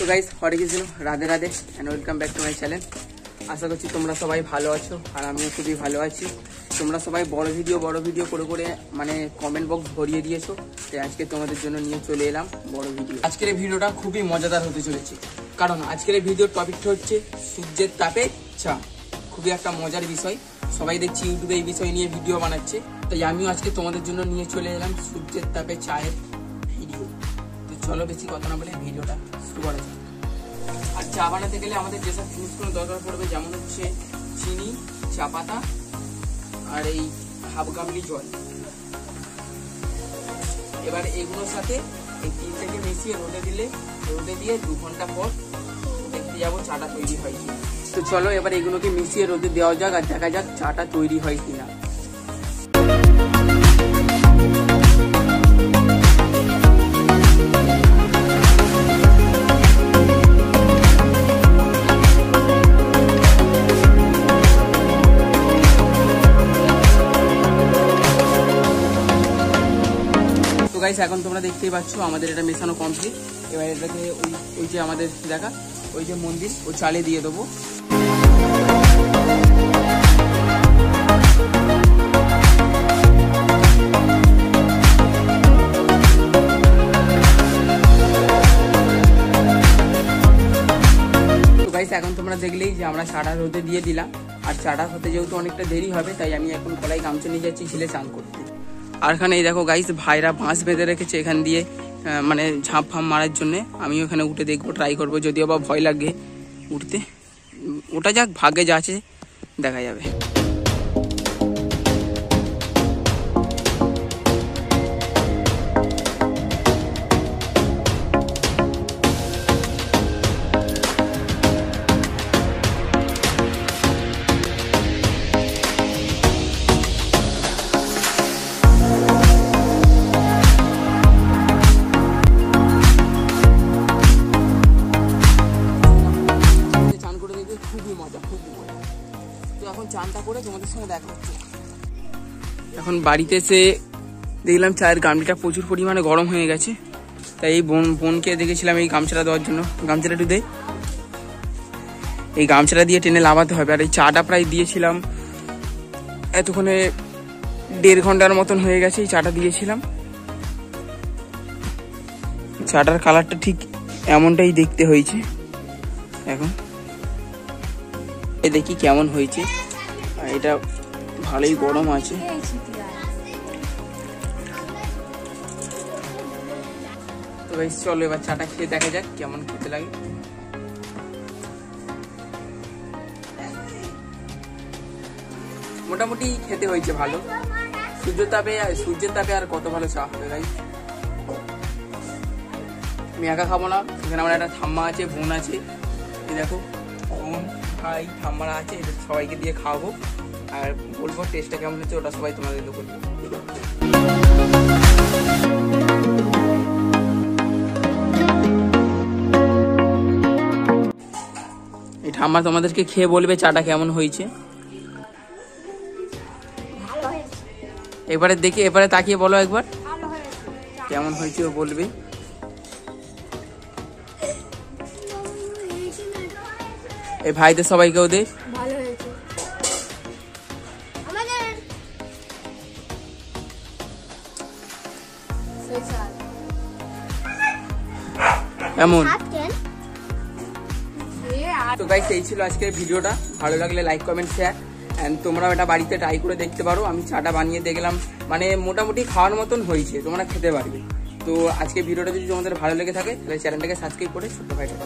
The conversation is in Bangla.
তো guys Hare Krishna, Radhe Radhe and welcome back to my channel. আশা করছি তোমরা সবাই ভালো আছো আর আমিও খুবই ভালো আছি। তোমরা সবাই বড় ভিডিও করে করে মানে কমেন্ট বক্স ভরিয়ে দিয়েছো, তাই আজকে তোমাদের জন্য নিয়ে চলে এলাম বড় ভিডিও। আজকের এই ভিডিওটা খুবই মজাদার হতে চলেছে, কারণ আজকের এই ভিডিওর টপিকটা হচ্ছে সূর্যের তাপে চা। খুবই একটা মজার বিষয়, সবাই দেখছি ইউটিউবে এই বিষয় নিয়ে ভিডিও বানাচ্ছে, তাই আমিও আজকে তোমাদের জন্য নিয়ে চলে এলাম সূর্যের তাপে চায়ের ভিডিও। তো চলো বেশি কথা না বলে ভিডিওটা শুরু করা যাক। আর চা বানাতে গেলে আমাদের যেসব জিনিসগুলো দরকার পড়বে, যেমন হচ্ছে চিনি, চা পাতা আর এই হাফ গামলি জল। এবার এগুলোর সাথে এই তিনটাকে মিশিয়ে রোদে দিয়ে 2 ঘন্টা পর দেখতে যাবো চাটা তৈরি হয় কিনা। তো চলো এবার এগুলোকে মিশিয়ে রোদে দেওয়া যাক আর দেখা যাক চাটা তৈরি হয় কিনা। গাইস এখন তোমরা দেখতেই পাচ্ছ আমাদের এটা মেশানো কমপ্লিট। এবার এটাকে ওই যে আমাদের দেখা ওই যে মন্দির ও চালে দিয়ে দেবো। তো গাইস এখন তোমরা দেখলেই যে আমরা চাটা রোদে দিয়ে দিলাম, আর চাটা হতে যেহেতু অনেকটা দেরি হবে, তাই আমি এখন কলাই গামছা নিয়ে যাচ্ছি ছেলে চান করতে। আর এখানে এই দেখো গাইস ভাইরা বাঁশ বেঁধে রেখেছে এখান দিয়ে মানে ঝাঁপ ফাঁপ মারার জন্য। আমি ওখানে উঠে দেখবো, ট্রাই করবো, যদিও বা ভয় লাগে উঠতে। ওটা যাক, ভাগ্যে যা আছে দেখা যাবে। এখন চানটা করে তোমাদের সঙ্গে দেখা হচ্ছে। এখন বাড়িতে এসে দেখলাম চায়ের গামলিটা প্রচুর পরিমাণে গরম হয়ে গেছে, তাই এই বোনকে দেখেছিলাম এই গামছাটা দেওয়ার জন্য। গামছাটা একটু দেয়, এই গামছাটা দিয়ে টেনে লাভাতে হবে। আর এই চাটা প্রায় দিয়েছিলাম এতক্ষণে 1.5 ঘন্টার মতন হয়ে গেছে এই চাটা দিয়েছিলাম। চাটার কালারটা ঠিক এমনটাই দেখতে হয়েছে। এখন দেখি কেমন হয়েছে। এটা ভালোই গরম আছে। তো গাইস চলো এবার চাটা খেয়ে দেখা যাক কেমন খেতে লাগে। মোটামুটি খেতে হয়েছে ভালো। সূর্যের তাপে আর কত ভালো চা হবে গাইস। আমি একা খাবো না, এখানে আমার একটা ঠাম্মা আছে, বোন আছে। এই দেখো বোন, ভাই, ঠাম্মারা আছে, এটা সবাইকে দিয়ে খাওয়াবো আর বলবো টেস্টটা কেমন হচ্ছে, ওটা সবাই তোমাদের বলবো। এই ঠাম্মা তোমাদেরকে খেয়ে বলবে চাটা কেমন হয়েছে। এবারে দেখি, এবারে তাকিয়ে বলো একবার কেমন হয়েছে, ও বলবে। এই ভাইদের সবাইকেও দে। ভালো হয়েছে। এমন তো গাইস এই ছিল আজকের ভিডিওটা। ভালো লাগলে লাইক, কমেন্ট, শেয়ার এন্ড তোমরাও এটা বাড়িতে ট্রাই করে দেখতে পারো। আমি চাটা বানিয়ে দেখলাম, মানে মোটামুটি খাওয়ার মতন হয়েছে, তোমরা খেতে পারবে। তো আজকে ভিডিওটা যদি তোমাদের ভালো লেগে থাকে তাহলে চ্যানেলটাকে সাবস্ক্রাইব করে ছোট্ট ভাইটা